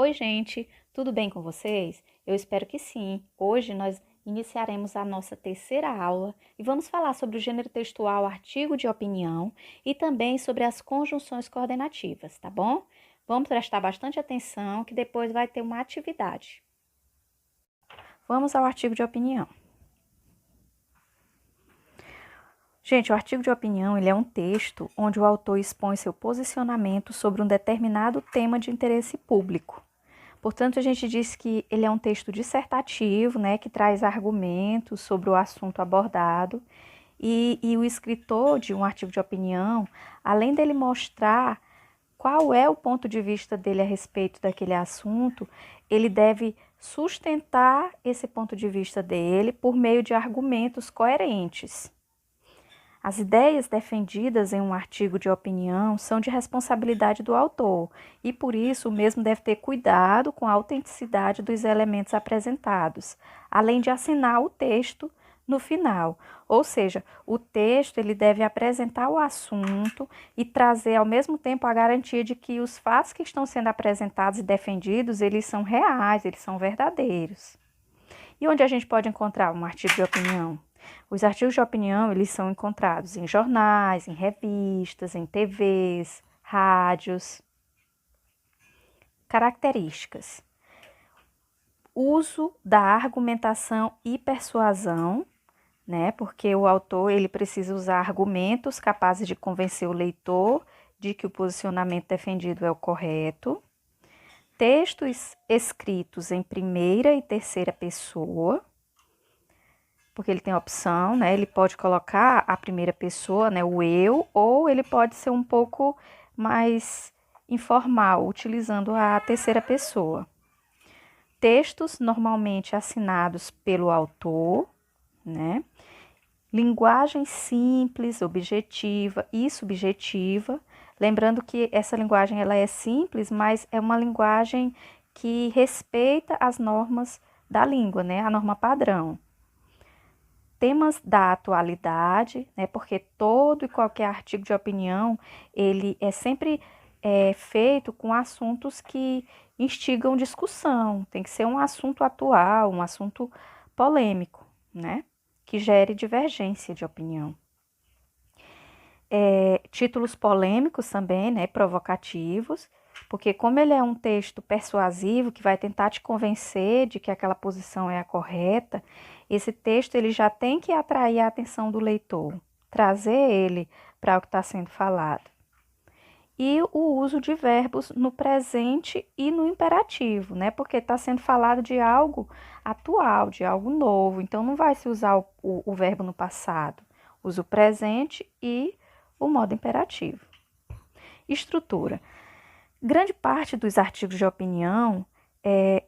Oi, gente, tudo bem com vocês? Eu espero que sim. Hoje nós iniciaremos a nossa terceira aula e vamos falar sobre o gênero textual artigo de opinião e também sobre as conjunções coordenativas, tá bom? Vamos prestar bastante atenção que depois vai ter uma atividade. Vamos ao artigo de opinião. Gente, o artigo de opinião ele é um texto onde o autor expõe seu posicionamento sobre um determinado tema de interesse público. Portanto, a gente diz que ele é um texto dissertativo, né, que traz argumentos sobre o assunto abordado. E o escritor de um artigo de opinião, além dele mostrar qual é o ponto de vista dele a respeito daquele assunto, ele deve sustentar esse ponto de vista dele por meio de argumentos coerentes. As ideias defendidas em um artigo de opinião são de responsabilidade do autor e, por isso, o mesmo deve ter cuidado com a autenticidade dos elementos apresentados, além de assinar o texto no final. Ou seja, o texto ele deve apresentar o assunto e trazer, ao mesmo tempo, a garantia de que os fatos que estão sendo apresentados e defendidos, eles são reais, eles são verdadeiros. E onde a gente pode encontrar um artigo de opinião? Os artigos de opinião, eles são encontrados em jornais, em revistas, em TVs, rádios. Características. Uso da argumentação e persuasão, né? Porque o autor, ele precisa usar argumentos capazes de convencer o leitor de que o posicionamento defendido é o correto. Textos escritos em primeira e terceira pessoa, porque ele tem a opção, né? Ele pode colocar a primeira pessoa, né? O eu, ou ele pode ser um pouco mais informal, utilizando a terceira pessoa. Textos normalmente assinados pelo autor, né? Linguagem simples, objetiva e subjetiva. Lembrando que essa linguagem ela é simples, mas é uma linguagem que respeita as normas da língua, né? A norma padrão. Temas da atualidade, né? Porque todo e qualquer artigo de opinião, ele é sempre feito com assuntos que instigam discussão. Tem que ser um assunto atual, um assunto polêmico, né? Que gere divergência de opinião. Títulos polêmicos também, né? Provocativos, porque como ele é um texto persuasivo que vai tentar te convencer de que aquela posição é a correta, esse texto ele já tem que atrair a atenção do leitor, trazer ele para o que está sendo falado. E o uso de verbos no presente e no imperativo, né? Porque está sendo falado de algo atual, de algo novo. Então, não vai se usar o verbo no passado. Usa o presente e o modo imperativo. Estrutura. Grande parte dos artigos de opinião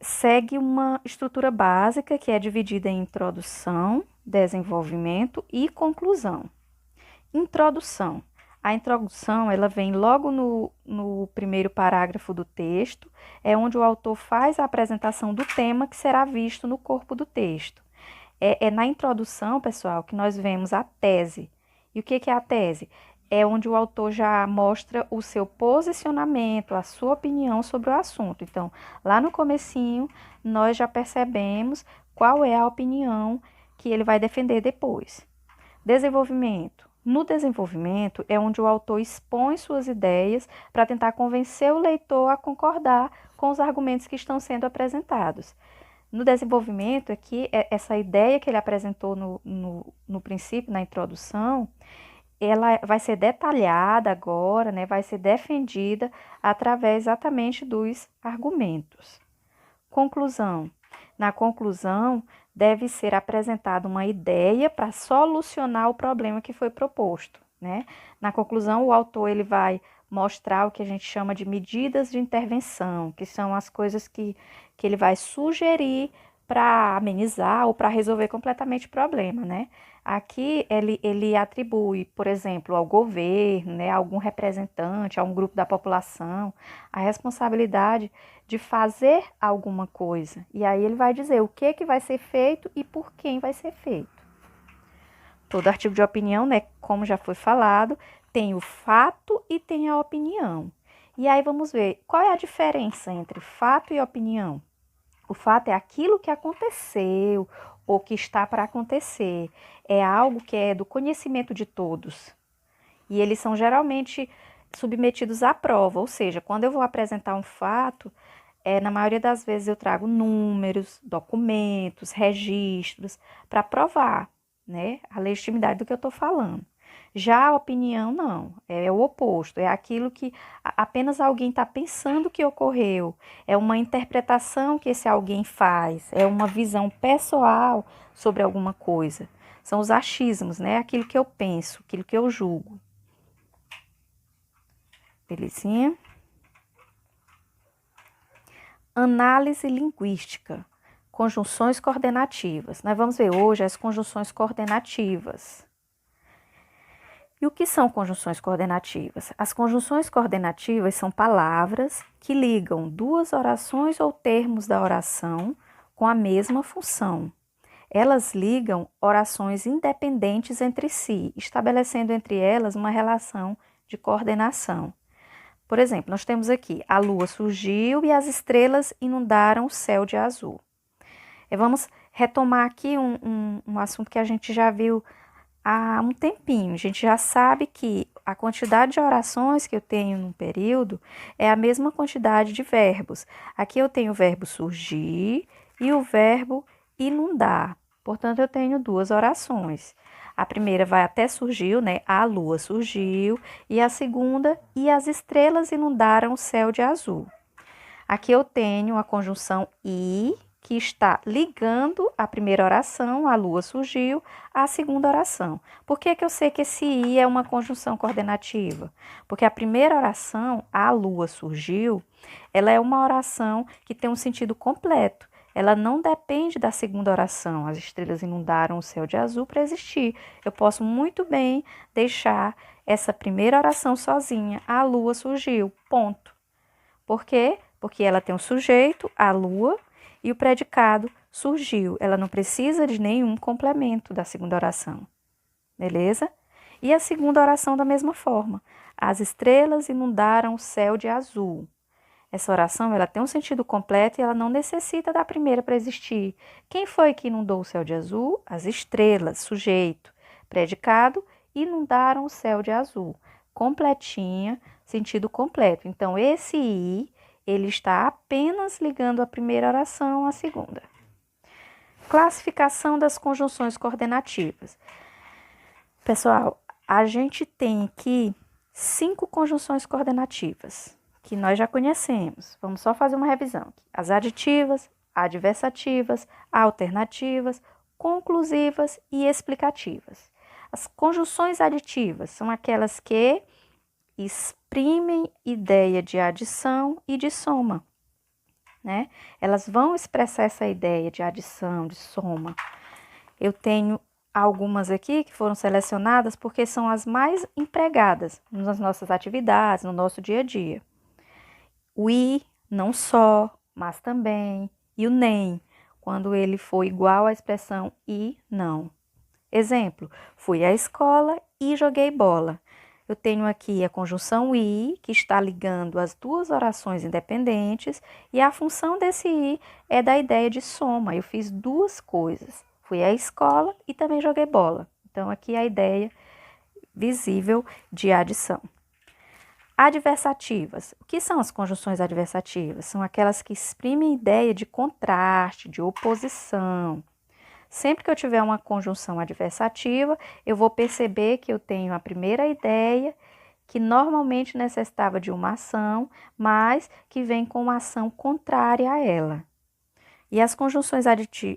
segue uma estrutura básica que é dividida em introdução, desenvolvimento e conclusão. Introdução. A introdução ela vem logo no primeiro parágrafo do texto, é onde o autor faz a apresentação do tema que será visto no corpo do texto. É na introdução, pessoal, que nós vemos a tese. E o que é a tese? É onde o autor já mostra o seu posicionamento, a sua opinião sobre o assunto. Então, lá no comecinho, nós já percebemos qual é a opinião que ele vai defender depois. Desenvolvimento. No desenvolvimento é onde o autor expõe suas ideias para tentar convencer o leitor a concordar com os argumentos que estão sendo apresentados. No desenvolvimento, aqui, essa ideia que ele apresentou no princípio, na introdução, ela vai ser detalhada agora, né? Vai ser defendida através exatamente dos argumentos. Conclusão. Na conclusão, deve ser apresentada uma ideia para solucionar o problema que foi proposto, né? Na conclusão, o autor ele vai mostrar o que a gente chama de medidas de intervenção, que são as coisas que ele vai sugerir para amenizar ou para resolver completamente o problema, né? Aqui ele atribui, por exemplo, ao governo, né, a algum representante, a um grupo da população, a responsabilidade de fazer alguma coisa. E aí ele vai dizer o que vai ser feito e por quem vai ser feito. Todo artigo de opinião, né, como já foi falado, tem o fato e tem a opinião. E aí vamos ver qual é a diferença entre fato e opinião. O fato é aquilo que aconteceu ou que está para acontecer. É algo que é do conhecimento de todos. E eles são geralmente submetidos à prova, ou seja, quando eu vou apresentar um fato, na maioria das vezes eu trago números, documentos, registros para provar, né, a legitimidade do que eu estou falando. Já a opinião não, é o oposto, é aquilo que apenas alguém está pensando que ocorreu, é uma interpretação que esse alguém faz, é uma visão pessoal sobre alguma coisa. São os achismos, né? Aquilo que eu penso, aquilo que eu julgo. Belezinha? Análise linguística. Conjunções coordenativas. Nós vamos ver hoje as conjunções coordenativas. E o que são conjunções coordenativas? As conjunções coordenativas são palavras que ligam duas orações ou termos da oração com a mesma função. Elas ligam orações independentes entre si, estabelecendo entre elas uma relação de coordenação. Por exemplo, nós temos aqui, a lua surgiu e as estrelas inundaram o céu de azul. Vamos retomar aqui um assunto que a gente já viu há um tempinho. A gente já sabe que a quantidade de orações que eu tenho num período é a mesma quantidade de verbos. Aqui eu tenho o verbo surgir e o verbo inundar. Portanto, eu tenho duas orações. A primeira vai até surgiu, né? A lua surgiu. E a segunda, e as estrelas inundaram o céu de azul. Aqui eu tenho a conjunção e, que está ligando a primeira oração, a lua surgiu, à segunda oração. Por que eu sei que esse i é uma conjunção coordenativa? Porque a primeira oração, a lua surgiu, ela é uma oração que tem um sentido completo. Ela não depende da segunda oração. As estrelas inundaram o céu de azul para existir. Eu posso muito bem deixar essa primeira oração sozinha. A lua surgiu, ponto. Por quê? Porque ela tem um sujeito, a lua, e o predicado surgiu. Ela não precisa de nenhum complemento da segunda oração. Beleza? E a segunda oração da mesma forma. As estrelas inundaram o céu de azul. Essa oração ela tem um sentido completo e ela não necessita da primeira para existir. Quem foi que inundou o céu de azul? As estrelas, sujeito, predicado, inundaram o céu de azul. Completinha, sentido completo. Então, esse i, ele está apenas ligando a primeira oração à segunda. Classificação das conjunções coordenativas. Pessoal, a gente tem aqui 5 conjunções coordenativas que nós já conhecemos. Vamos só fazer uma revisão. As aditivas, adversativas, alternativas, conclusivas e explicativas. As conjunções aditivas são aquelas que exprimem ideia de adição e de soma, né? Elas vão expressar essa ideia de adição, de soma. Eu tenho algumas aqui que foram selecionadas porque são as mais empregadas nas nossas atividades, no nosso dia a dia. O e, não só, mas também, e o nem, quando ele for igual à expressão e não. Exemplo, fui à escola e joguei bola. Eu tenho aqui a conjunção i, que está ligando as duas orações independentes, e a função desse i é da ideia de soma. Eu fiz duas coisas, fui à escola e também joguei bola. Então, aqui a ideia visível de adição. Adversativas. O que são as conjunções adversativas? São aquelas que exprimem ideia de contraste, de oposição. Sempre que eu tiver uma conjunção adversativa, eu vou perceber que eu tenho a primeira ideia, que normalmente necessitava de uma ação, mas que vem com uma ação contrária a ela. E as conjunções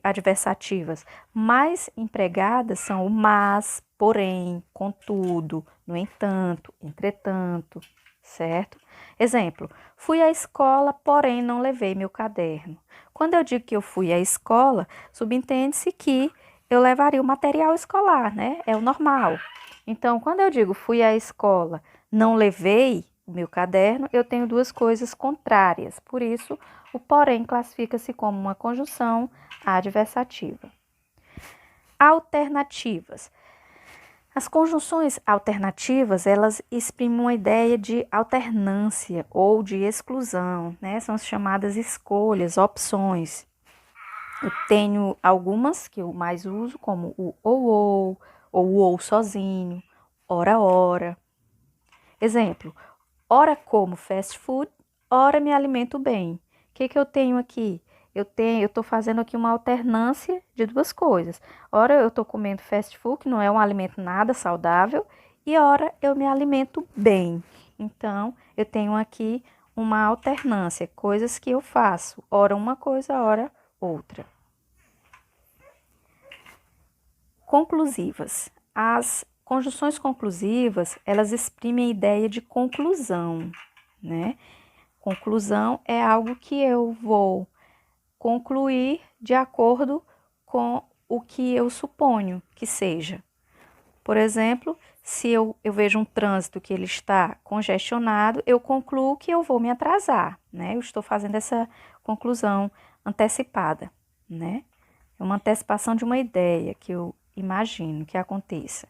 adversativas mais empregadas são o mas, porém, contudo, no entanto, entretanto, certo? Exemplo, fui à escola, porém não levei meu caderno. Quando eu digo que eu fui à escola, subentende-se que eu levaria o material escolar, né? É o normal. Então, quando eu digo fui à escola, não levei o meu caderno, eu tenho duas coisas contrárias. Por isso, o porém classifica-se como uma conjunção adversativa. Alternativas. As conjunções alternativas, elas exprimem uma ideia de alternância ou de exclusão, né? São as chamadas escolhas, opções. Eu tenho algumas que eu mais uso, como o ou o ou sozinho, ora. Exemplo, ora como fast food, ora me alimento bem. O que eu tenho aqui? Eu estou fazendo aqui uma alternância de duas coisas. Ora eu estou comendo fast food, que não é um alimento nada saudável, e ora eu me alimento bem. Então, eu tenho aqui uma alternância, coisas que eu faço, ora uma coisa, ora outra. Conclusivas. As conjunções conclusivas, elas exprimem a ideia de conclusão, né? Conclusão é algo que eu vou concluir de acordo com o que eu suponho que seja. Por exemplo, se eu vejo um trânsito que ele está congestionado, eu concluo que eu vou me atrasar, né? Eu estou fazendo essa conclusão antecipada, né? É uma antecipação de uma ideia que eu imagino que aconteça.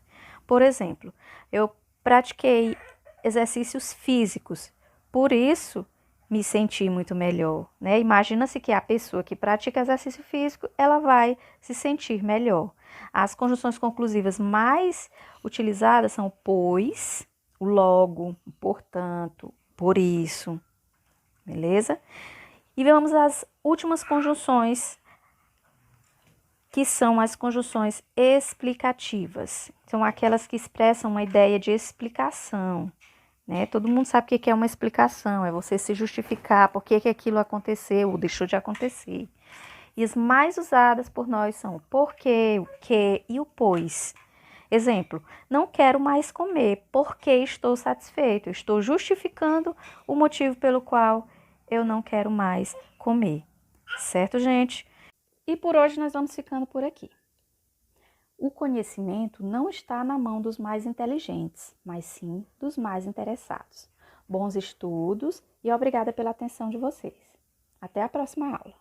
Por exemplo, eu pratiquei exercícios físicos, por isso me senti muito melhor, né? Imagina-se que a pessoa que pratica exercício físico, ela vai se sentir melhor. As conjunções conclusivas mais utilizadas são o pois, o logo, o portanto, por isso, beleza? E vamos às últimas conjunções, que são as conjunções explicativas. São aquelas que expressam uma ideia de explicação, né? Todo mundo sabe o que é uma explicação, é você se justificar por que aquilo aconteceu ou deixou de acontecer. E as mais usadas por nós são o porquê, o que e o pois. Exemplo, não quero mais comer porque estou satisfeito. Eu estou justificando o motivo pelo qual eu não quero mais comer. Certo, gente? E por hoje nós vamos ficando por aqui. O conhecimento não está na mão dos mais inteligentes, mas sim dos mais interessados. Bons estudos e obrigada pela atenção de vocês. Até a próxima aula.